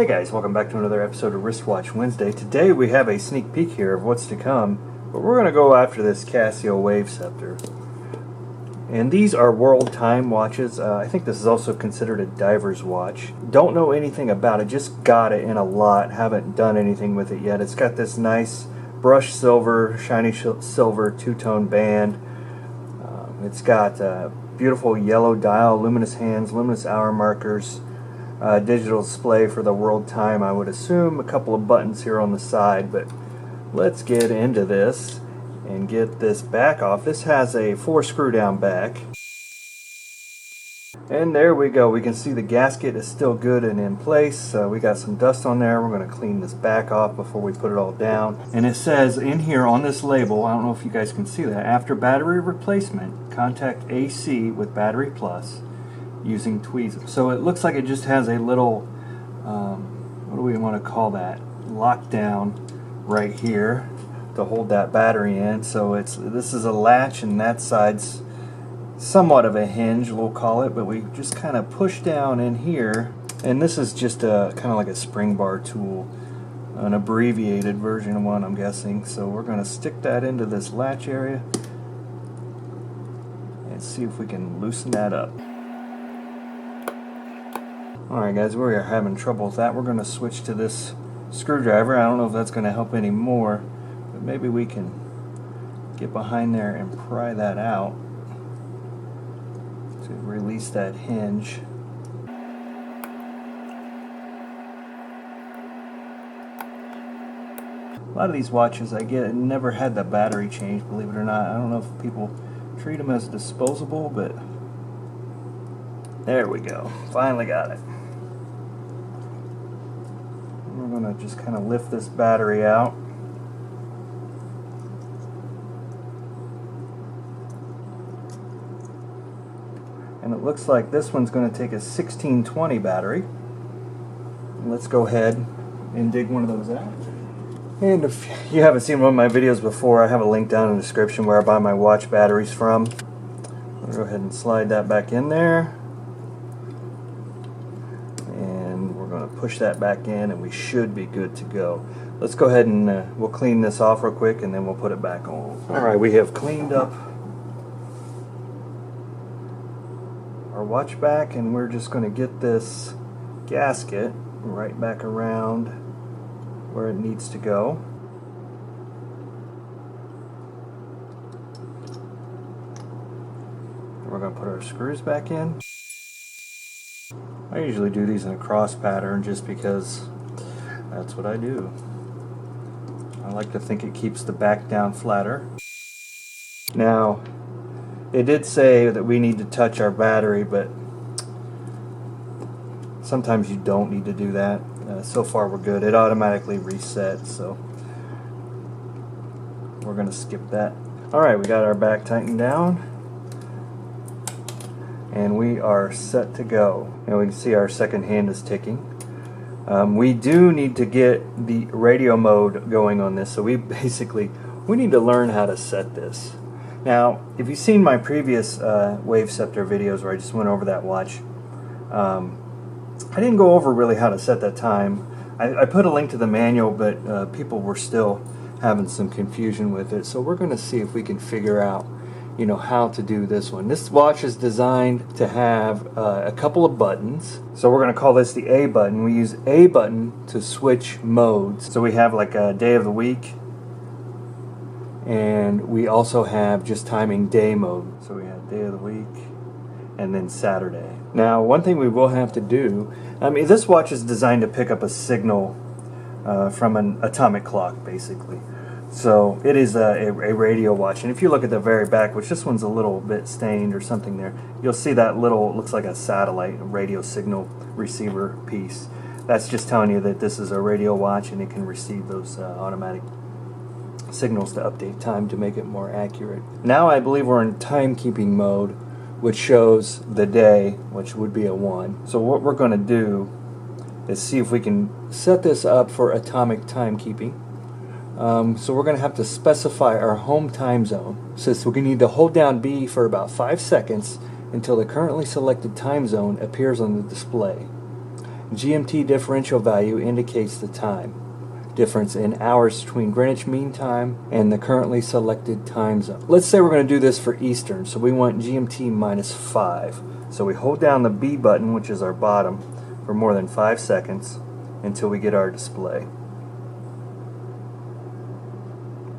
Hey guys, welcome back to another episode of Wristwatch Wednesday. Today we have a sneak peek here of what's to come, but we're going to go after this Casio Wave Ceptor. And these are world time watches. I think this is also considered a diver's watch. Don't know anything about it, just got it in a lot, haven't done anything with it yet. It's got this nice brushed silver, shiny silver two-tone band. It's got a beautiful yellow dial, luminous hands, luminous hour markers, digital display for the world time, I would assume, a couple of buttons here on the side, but let's get into this and get this back off. This has a 4 screw down back. And there we go. We can see the gasket is still good and in place. We got some dust on there. We're going to clean this back off before we put it all down. And it says in here on this label, I don't know if you guys can see that, after battery replacement, contact AC with battery plus using tweezers. So it looks like it just has a little, what do we want to call that, lockdown right here to hold that battery in. So this is a latch and that side's somewhat of a hinge, we'll call it, but we just kind of push down in here, and this is just a kind of like a spring bar tool, an abbreviated version of one, I'm guessing. So we're going to stick that into this latch area and see if we can loosen that up. Alright guys, we are having trouble with that. We're going to switch to this screwdriver. I don't know if that's going to help any more, but maybe we can get behind there and pry that out to release that hinge. A lot of these watches I get never had the battery change, believe it or not. I don't know if people treat them as disposable, but there we go. Finally got it. We're going to just kind of lift this battery out. And it looks like this one's going to take a 1620 battery. Let's go ahead and dig one of those out. And if you haven't seen one of my videos before, I have a link down in the description where I buy my watch batteries from. I'll go ahead and slide that back in there. And we're going to push that back in and we should be good to go. Let's go ahead and we'll clean this off real quick and then we'll put it back on. Alright, we have cleaned up our watch back, and we're just going to get this gasket right back around where it needs to go. We're going to put our screws back in. I usually do these in a cross pattern just because that's what I do. I like to think it keeps the back down flatter. Now, it did say that we need to touch our battery, but sometimes you don't need to do that. So far we're good. It automatically resets, so we're going to skip that. Alright, we got our back tightened down and we are set to go. And we can see our second hand is ticking. We do need to get the radio mode going on this, so we need to learn how to set this. Now, if you've seen my previous Wave Ceptor videos where I just went over that watch, I didn't go over really how to set that time. I put a link to the manual, but people were still having some confusion with it. So we're going to see if we can figure out, how to do this one. This watch is designed to have a couple of buttons. So we're going to call this the A button. We use A button to switch modes. So we have like a day of the week, and we also have just timing day mode. So we have day of the week and then Saturday. Now, one thing we will have to do, this watch is designed to pick up a signal from an atomic clock, basically. So it is a radio watch. And if you look at the very back, which this one's a little bit stained or something there, you'll see that little, looks like a satellite, a radio signal receiver piece. That's just telling you that this is a radio watch and it can receive those automatic signals to update time to make it more accurate. Now I believe we're in timekeeping mode, which shows the day, which would be a 1. So what we're going to do is see if we can set this up for atomic timekeeping. So we're going to have to specify our home time zone. So we're going to need to hold down B for about 5 seconds until the currently selected time zone appears on the display. GMT differential value indicates the time difference in hours between Greenwich Mean Time and the currently selected time zone. Let's say we're going to do this for Eastern, so we want GMT minus 5. So we hold down the B button, which is our bottom, for more than 5 seconds until we get our display.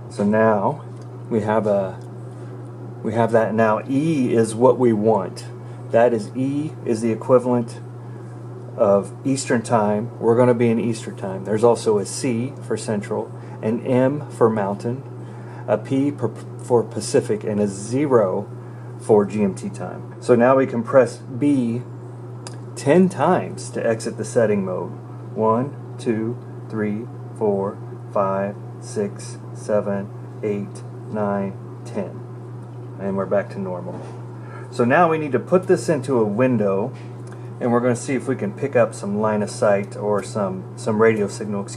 So now we have that. Now E is what we want. That is, E is the equivalent of Eastern Time. We're going to be in Eastern Time. There's also a C for Central, an M for Mountain, a P for Pacific, and a 0 for GMT time. So now we can press B 10 times to exit the setting mode. 1, 2, 3, 4, 5, 6, 7, 8, 9, 10. And we're back to normal. So now we need to put this into a window, and we're going to see if we can pick up some line of sight or some radio signal,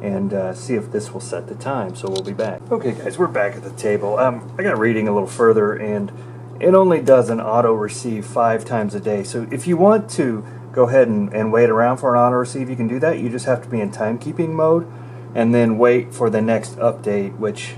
and see if this will set the time. So we'll be back. Okay guys, we're back at the table. I got reading a little further, and it only does an auto receive 5 times a day. So if you want to go ahead and wait around for an auto receive, you can do that. You just have to be in timekeeping mode and then wait for the next update, which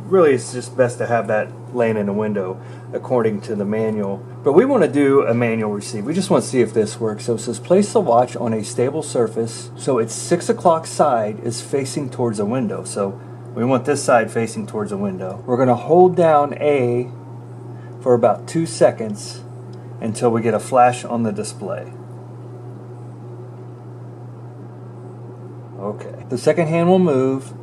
really is just best to have that laying in a window according to the manual. But we want to do a manual receive. We just want to see if this works. So it says place the watch on a stable surface so its 6 o'clock side is facing towards a window. So we want this side facing towards a window. We're going to hold down A for about 2 seconds until we get a flash on the display. Okay. The second hand will move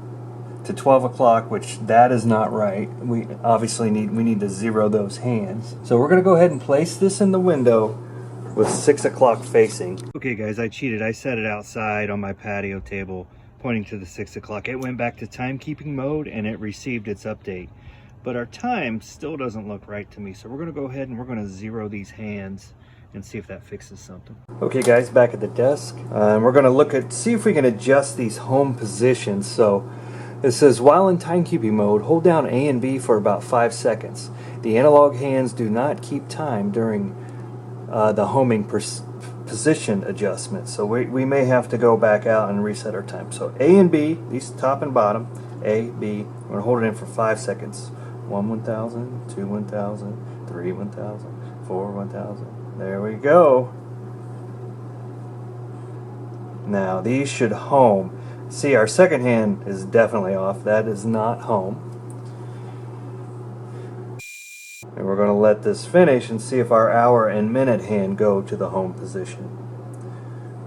to 12 o'clock, which that is not right. We obviously need to 0 those hands. So we're going to go ahead and place this in the window with 6 o'clock facing. Okay guys, I cheated. I set it outside on my patio table pointing to the 6 o'clock. It went back to timekeeping mode and it received its update. But our time still doesn't look right to me. So we're going to go ahead and we're going to 0 these hands and see if that fixes something. Okay guys, back at the desk. And we're going to see if we can adjust these home positions. So it says, while in timekeeping mode, hold down A and B for about 5 seconds. The analog hands do not keep time during the homing position adjustment. So we may have to go back out and reset our time. So A and B, these top and bottom, A, B, we're going to hold it in for 5 seconds. 1, 1,000, 2, 1,000, 3, 1,000, 4, 1,000. There we go. Now these should home. See, our second hand is definitely off. That is not home. And we're going to let this finish and see if our hour and minute hand go to the home position.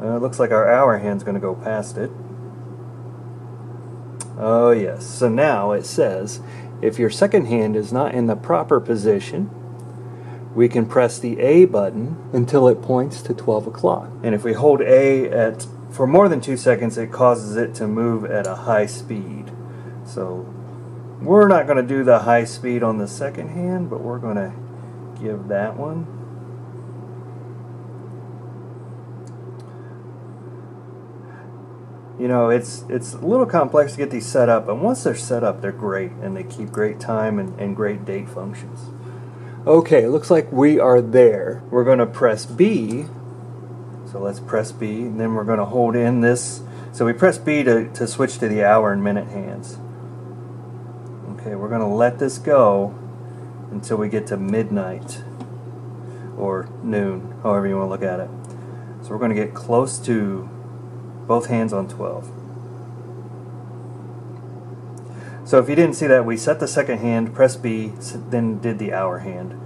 It looks like our hour hand's going to go past it. Oh yes. So now it says, if your second hand is not in the proper position, we can press the A button until it points to 12 o'clock. And if we hold A for more than 2 seconds, it causes it to move at a high speed. So we're not going to do the high speed on the second hand, but we're going to give that one. You know, it's a little complex to get these set up, but once they're set up, they're great, and they keep great time and great date functions. Okay, it looks like we are there. We're going to press B. So let's press B, and then we're going to hold in this. So we press B to switch to the hour and minute hands. Okay, we're going to let this go until we get to midnight or noon, however you want to look at it. So we're going to get close to both hands on 12. So if you didn't see that, we set the second hand, press B, then did the hour hand.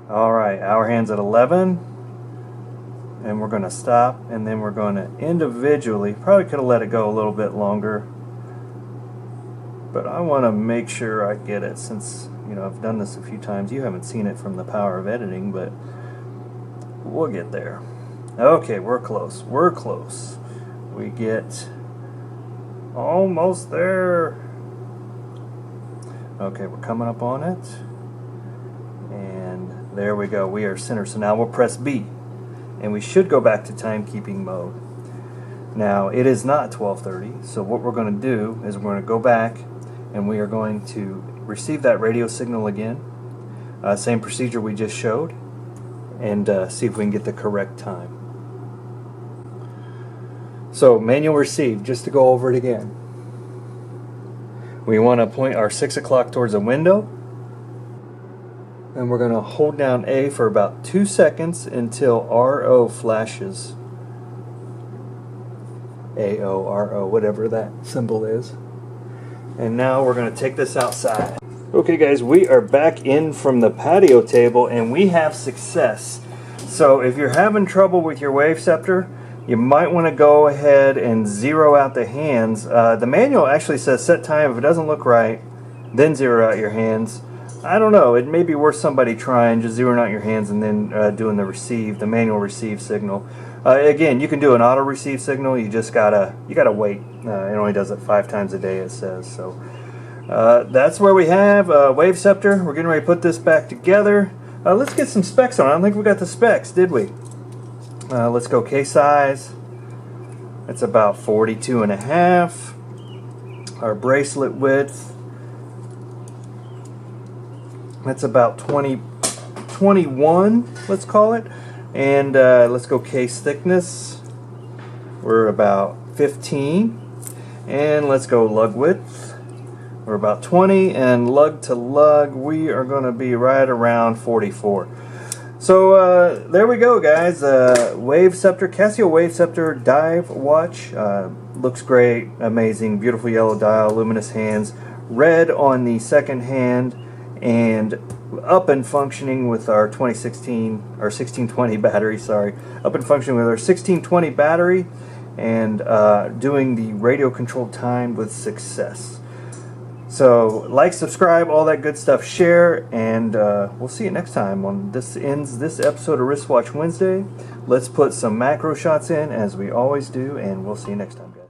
Alright, hour hand's at 11. And we're going to stop, and then we're going to individually, probably could have let it go a little bit longer, but I want to make sure I get it, since I've done this a few times. You haven't seen it from the power of editing, but we'll get there. Okay, we're close. We're close. We get almost there. Okay, we're coming up on it, and there we go. We are center. So now we'll press B. And we should go back to timekeeping mode. Now it is not 12:30, so what we're going to do is we're going to go back and we are going to receive that radio signal again. Same procedure we just showed, and see if we can get the correct time. So manual receive, just to go over it again. We want to point our 6 o'clock towards a window, and we're going to hold down A for about 2 seconds until RO flashes. AO, RO, whatever that symbol is. And now we're going to take this outside. Okay guys, we are back in from the patio table and we have success. So if you're having trouble with your wave scepter, you might want to go ahead and zero out the hands. The manual actually says set time. If it doesn't look right, then zero out your hands. I don't know, it may be worth somebody trying, just zeroing out your hands and then doing the manual receive signal. Again, you can do an auto receive signal, you just gotta wait. It only does it 5 times a day, it says. So that's where we have wave scepter. We're getting ready to put this back together. Let's get some specs on it. I don't think we got the specs, did we? Let's go case size. It's about 42.5. Our bracelet width, that's about 21, let's call it. And let's go case thickness. We're about 15. And let's go lug width. We're about 20. And lug to lug, we are going to be right around 44. So there we go, guys. Wave Scepter, Casio Wave Scepter dive watch. Looks great, amazing, beautiful yellow dial, luminous hands, red on the second hand, and up and functioning with our 1620 battery. Sorry, up and functioning with our 1620 battery, and doing the radio controlled time with success. So like, subscribe, all that good stuff, share, and we'll see you next time. On this ends this episode of Wristwatch Wednesday. Let's put some macro shots in as we always do, and we'll see you next time, guys.